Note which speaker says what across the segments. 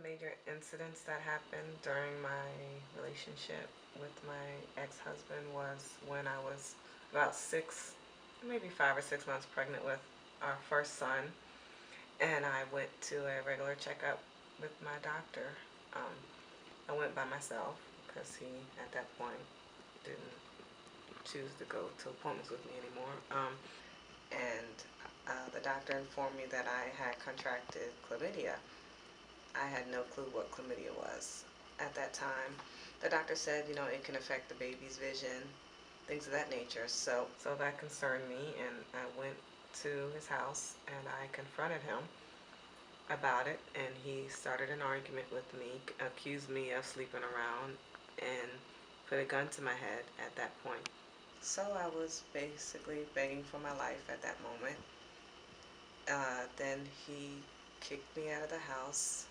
Speaker 1: major incidents that happened during my relationship with my ex-husband was when I was about maybe 5 or 6 months pregnant with our first son, and I went to a regular checkup with my doctor. Um, I went by myself because he, at that point, didn't choose to go to appointments with me anymore. And the doctor informed me that I had contracted chlamydia. I had no clue what chlamydia was at that time. The doctor said, it can affect the baby's vision, things of that nature. So that concerned me, and I went to his house and I confronted him about it, and he started an argument with me, accused me of sleeping around, and put a gun to my head at that point. So I was basically begging for my life at that moment. Then he kicked me out of the house,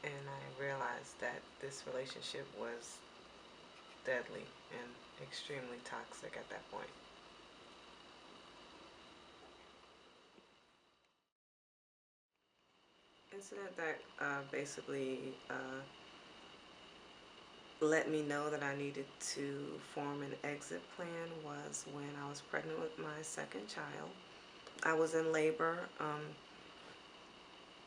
Speaker 1: and I realized that this relationship was deadly and extremely toxic at that point. Incident that basically let me know that I needed to form an exit plan was when I was pregnant with my second child. I was in labor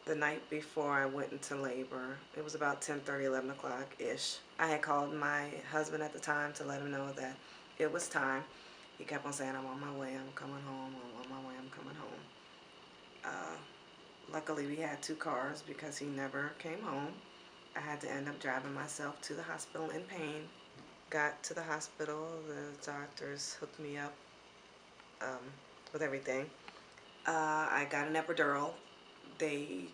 Speaker 1: the night before I went into labor. It was about 10:30, 11 o'clock-ish. I had called my husband at the time to let him know that it was time. He kept on saying, I'm on my way, I'm coming home, I'm on my way, I'm coming home. Luckily, we had two cars because he never came home. I had to end up driving myself to the hospital in pain. Got to the hospital, the doctors hooked me up with everything. I got an epidural. The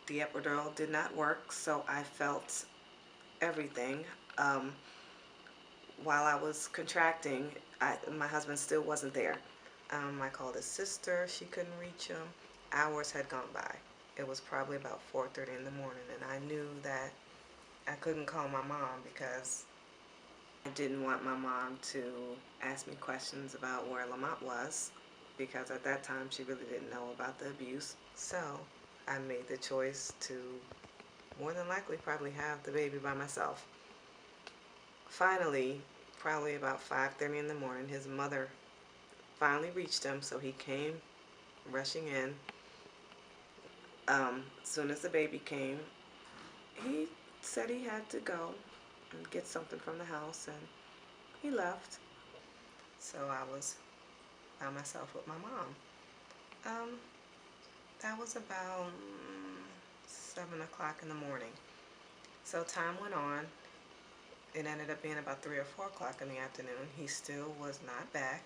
Speaker 1: epidural did not work, so I felt everything. Um, while I was contracting, my husband still wasn't there. I called his sister. She couldn't reach him. Hours had gone by. It was probably about 4:30 in the morning, and I knew that I couldn't call my mom because I didn't want my mom to ask me questions about where Lamont was, because at that time she really didn't know about the abuse. So I made the choice to more than likely probably have the baby by myself. Finally, probably about 5:30 in the morning, his mother finally reached him, so he came rushing in. As soon as the baby came, he said he had to go and get something from the house, and he left. So I was by myself with my mom. Um, that was about 7 o'clock in the morning. So time went on. It ended up being about 3 or 4 o'clock in the afternoon. He still was not back.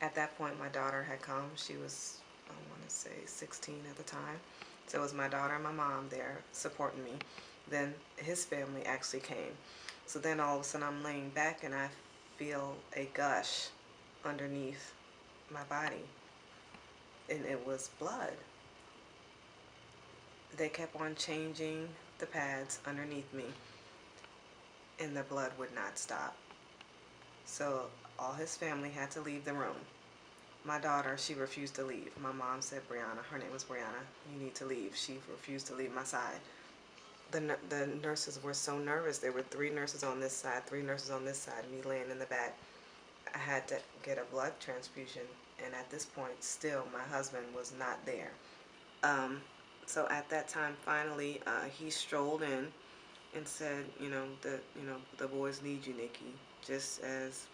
Speaker 1: At that point, my daughter had come. She was, I want to say, 16 at the time. So it was my daughter and my mom there supporting me. Then his family actually came. So then all of a sudden I'm laying back and I feel a gush underneath my body. And it was blood. They kept on changing the pads underneath me, and the blood would not stop. So all his family had to leave the room. My daughter, she refused to leave. My mom said, Brianna, her name was Brianna, you need to leave. She refused to leave my side. The nurses were so nervous. There were 3 nurses on this side, 3 nurses on this side, me laying in the back. I had to get a blood transfusion, and at this point, still, my husband was not there. So at that time, finally, he strolled in and said, the boys need you, Nikki, just as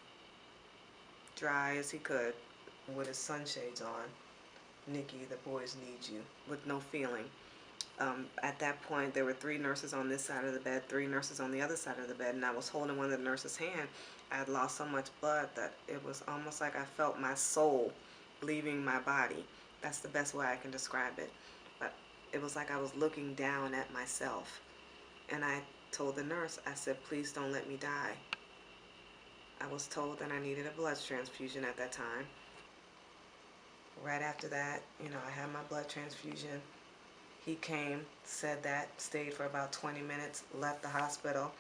Speaker 1: dry as he could, with his sunshades on. Nikki, the boys need you, with no feeling. At that point, there were 3 nurses on this side of the bed, 3 nurses on the other side of the bed, and I was holding one of the nurses' hand. I had lost so much blood that it was almost like I felt my soul leaving my body. That's the best way I can describe it. But it was like I was looking down at myself. And I told the nurse, I said, please don't let me die. I was told that I needed a blood transfusion at that time. Right after that, I had my blood transfusion. He came, said that, stayed for about 20 minutes, left the hospital.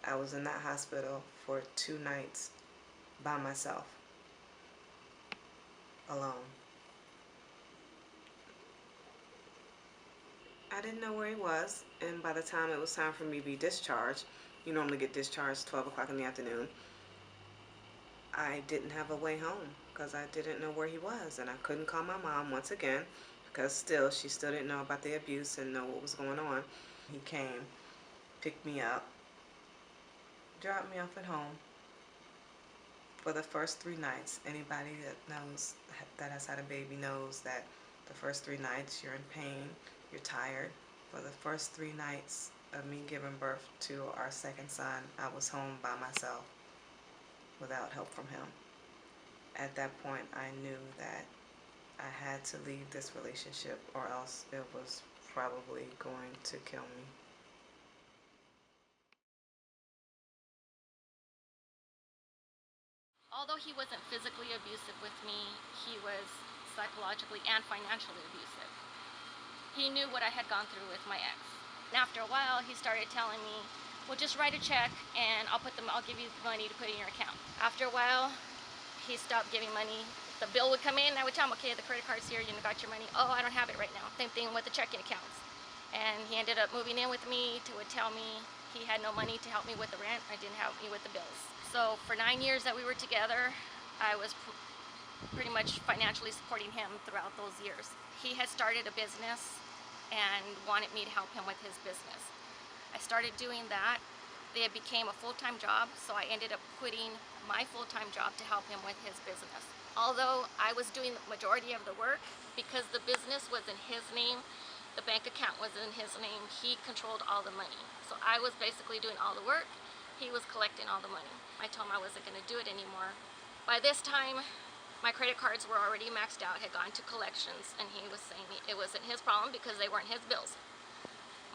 Speaker 1: I was in that hospital for 2 nights by myself, alone. I didn't know where he was, and by the time it was time for me to be discharged, you normally get discharged 12 o'clock in the afternoon, I didn't have a way home because I didn't know where he was, and I couldn't call my mom once again because she still didn't know about the abuse and know what was going on. He came, picked me up, dropped me off at home. For the first 3 nights, anybody that has had a baby knows that the first 3 nights you're in pain, you're tired. For the first 3 nights of me giving birth to our second son, I was home by myself without help from him. At that point, I knew that I had to leave this relationship or else it was probably going to kill me.
Speaker 2: Although he wasn't physically abusive with me, he was psychologically and financially abusive. He knew what I had gone through with my ex. And after a while, he started telling me, well, just write a check and I'll give you money to put in your account. After a while, he stopped giving money. The bill would come in and I would tell him, okay, the credit card's here, you got your money. Oh, I don't have it right now. Same thing with the checking accounts. And he ended up moving in with me would tell me he had no money to help me with the rent. I didn't help me with the bills. So for 9 years that we were together, I was pretty much financially supporting him throughout those years. He had started a business and wanted me to help him with his business. I started doing that. It became a full-time job, so I ended up quitting my full-time job to help him with his business. Although I was doing the majority of the work, because the business was in his name, the bank account was in his name, he controlled all the money. So I was basically doing all the work, he was collecting all the money. I told him I wasn't going to do it anymore. By this time, my credit cards were already maxed out, had gone to collections, and he was saying it wasn't his problem because they weren't his bills.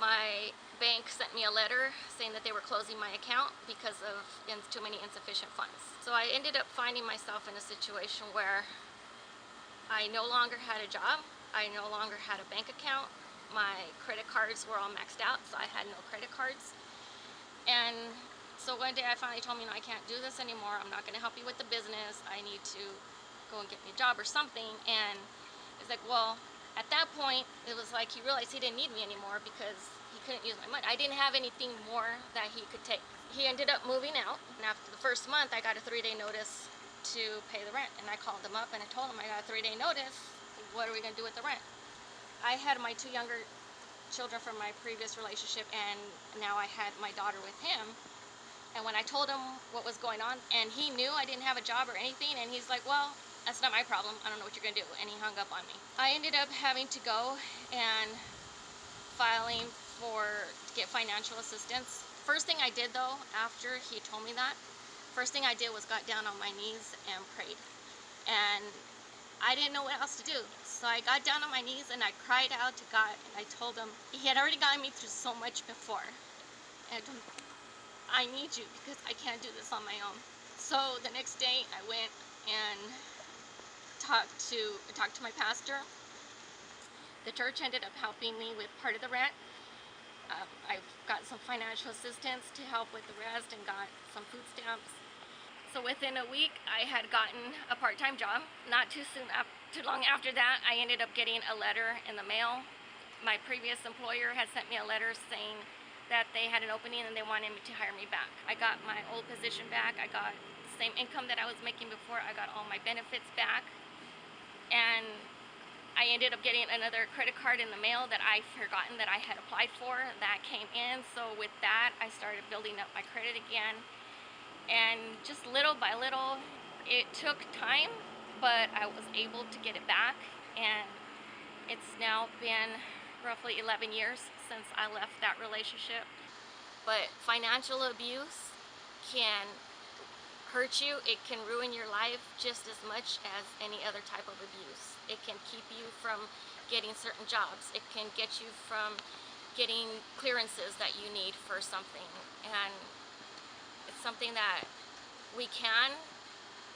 Speaker 2: My bank sent me a letter saying that they were closing my account because of too many insufficient funds. So I ended up finding myself in a situation where I no longer had a job, I no longer had a bank account, my credit cards were all maxed out, so I had no credit cards. And so one day I finally told him, I can't do this anymore, I'm not going to help you with the business, I need to go and get me a job or something. And it's like, well, at that point, it was like he realized he didn't need me anymore because he couldn't use my money. I didn't have anything more that he could take. He ended up moving out, and after the first month, I got a 3-day notice to pay the rent. And I called him up and I told him I got a 3-day notice. What are we going to do with the rent? I had my 2 younger children from my previous relationship, and now I had my daughter with him. And when I told him what was going on, and he knew I didn't have a job or anything, and he's like, well, that's not my problem, I don't know what you're gonna do, and he hung up on me. I ended up having to go and filing to get financial assistance. First thing I did though, after he told me that, first thing I did was got down on my knees and prayed. And I didn't know what else to do. So I got down on my knees and I cried out to God, and I told him, he had already gotten me through so much before. And I told him, I need you because I can't do this on my own. So the next day I went and talked to my pastor. The church ended up helping me with part of the rent. I've got some financial assistance to help with the rest and got some food stamps. So within a week I had gotten a part-time job. Not too long after that, I ended up getting a letter in the mail. My previous employer had sent me a letter saying that they had an opening and they wanted me to hire me back. I got my old position back. I got the same income that I was making before. I got all my benefits back. And I ended up getting another credit card in the mail that I forgotten that I had applied for. That came in. So with that, I started building up my credit again. And just little by little, it took time, but I was able to get it back. And it's now been roughly 11 years since I left that relationship. But financial abuse can hurt you. It can ruin your life just as much as any other type of abuse. It can keep you from getting certain jobs. It can get you from getting clearances that you need for something. And it's something that we can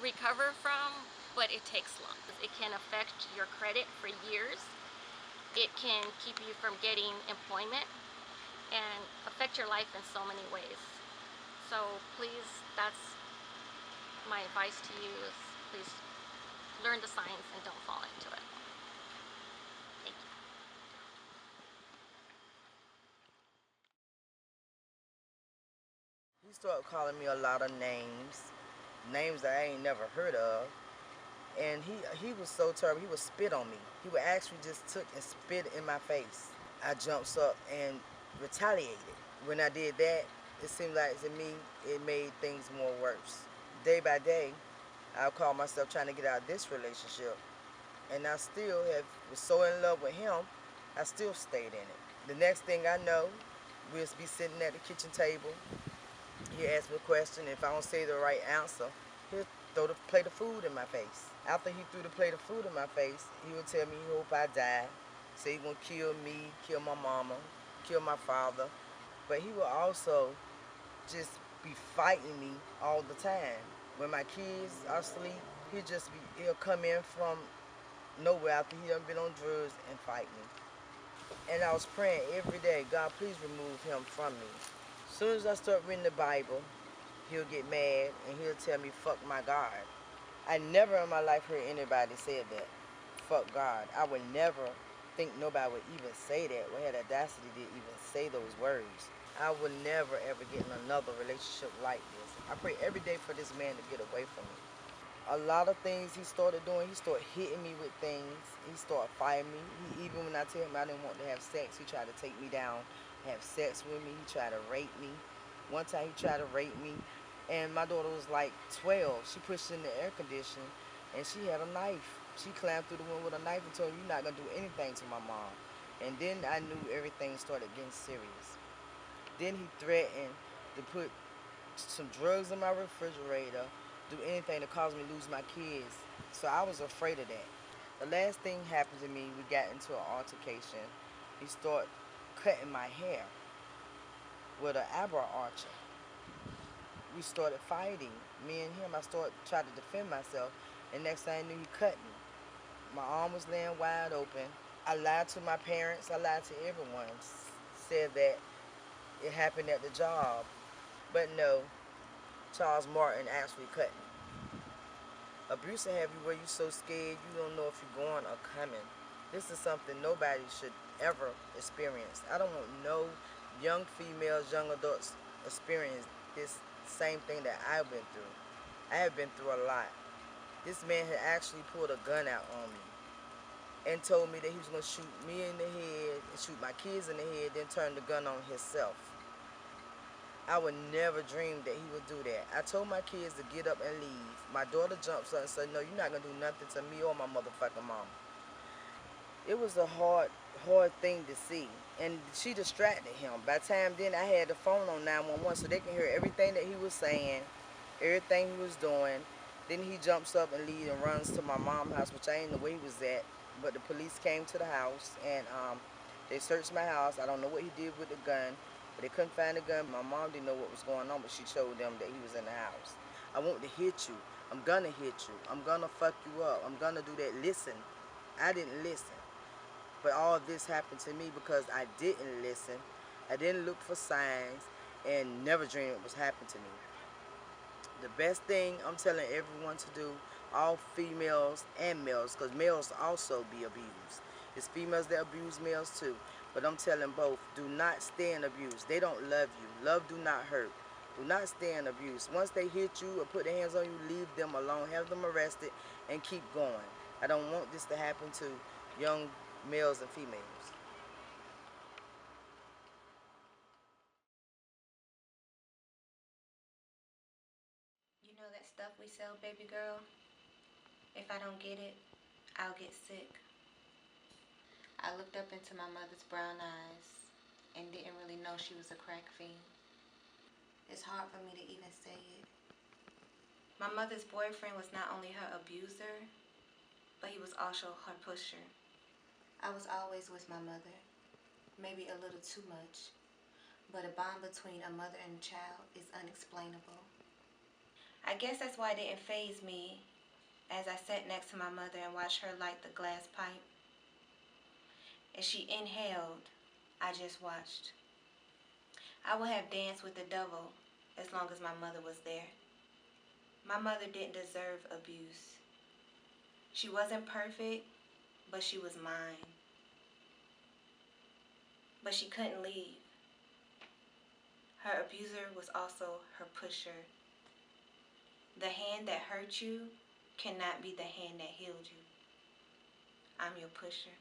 Speaker 2: recover from, but it takes long. It can affect your credit for years. It can keep you from getting employment and affect your life in so many ways. So please, that's my advice to you, is please learn the signs and don't fall into it. Thank you.
Speaker 3: He started calling me a lot of names, names that I ain't never heard of. And he was so terrible. He would spit on me. He would actually just took and spit in my face. I jumps up and retaliated. When I did that, it seemed like to me it made things more worse. Day by day, I call myself trying to get out of this relationship, and I still was so in love with him. I still stayed in it. The next thing I know, we'll be sitting at the kitchen table. He asked me a question. If I don't say the right answer, he'll throw the plate of food in my face. After he threw the plate of food in my face, he would tell me he hope I die. Say he gonna kill me, kill my mama, kill my father. But he would also just be fighting me all the time. When my kids are asleep, he'll come in from nowhere after he done been on drugs and fight me. And I was praying every day, God, please remove him from me. As soon as I start reading the Bible, he'll get mad and he'll tell me, fuck my God. I never in my life heard anybody say that. Fuck God. I would never think nobody would even say that or had the audacity to even say those words. I would never ever get in another relationship like this. I pray every day for this man to get away from me. A lot of things he started doing, he started hitting me with things. He started fighting me. Even when I tell him I didn't want to have sex, he tried to take me down, have sex with me. He tried to rape me. One time he tried to rape me, and my daughter was like 12. She pushed in the air conditioning, and she had a knife. She climbed through the window with a knife and told me, "You're not gonna do anything to my mom." And then I knew everything started getting serious. Then he threatened to put some drugs in my refrigerator, do anything to cause me to lose my kids. So I was afraid of that. The last thing happened to me, we got into an altercation. He started cutting my hair with an eyebrow archer. We started fighting. Me and him, I started trying to defend myself. And next thing I knew, he cut me. My arm was laying wide open. I lied to my parents. I lied to everyone. Said that it happened at the job. But no, Charles Martin actually cut me. Abuse will have you where you're so scared you don't know if you're going or coming. This is something nobody should ever experience. I don't want no young females, young adults experience this same thing that I've been through. I have been through a lot. This man had actually pulled a gun out on me and told me that he was going to shoot me in the head and shoot my kids in the head, then turn the gun on himself. I would never dream that he would do that. I told my kids to get up and leave. My daughter jumps up and said, "No, you're not going to do nothing to me or my motherfucking mom." It was a hard thing to see. And she distracted him. By the time then, I had the phone on 911 so they can hear everything that he was saying, everything he was doing. Then he jumps up and leaves and runs to my mom's house, which I ain't know where he was at. But the police came to the house and they searched my house. I don't know what he did with the gun, but they couldn't find the gun. My mom didn't know what was going on, but she showed them that he was in the house. "I want to hit you. I'm gonna hit you. I'm gonna fuck you up. I'm gonna do that." Listen, I didn't listen. But all this happened to me because I didn't listen. I didn't look for signs and never dreamed it was happening to me. The best thing I'm telling everyone to do, all females and males, because males also be abused. It's females that abuse males too. But I'm telling both, do not stay in abuse. They don't love you. Love do not hurt. Do not stay in abuse. Once they hit you or put their hands on you, leave them alone. Have them arrested and keep going. I don't want this to happen to young males and females.
Speaker 4: You know that stuff we sell, baby girl? If I don't get it, I'll get sick. I looked up into my mother's brown eyes and didn't really know she was a crack fiend. It's hard for me to even say it. My mother's boyfriend was not only her abuser, but he was also her pusher. I was always with my mother, maybe a little too much, but a bond between a mother and a child is unexplainable. I guess that's why it didn't faze me as I sat next to my mother and watched her light the glass pipe. As she inhaled, I just watched. I would have danced with the devil as long as my mother was there. My mother didn't deserve abuse. She wasn't perfect, but she was mine. But she couldn't leave. Her abuser was also her pusher. The hand that hurt you cannot be the hand that healed you. I'm your pusher.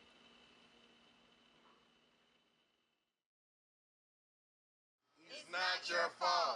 Speaker 5: It's not your fault.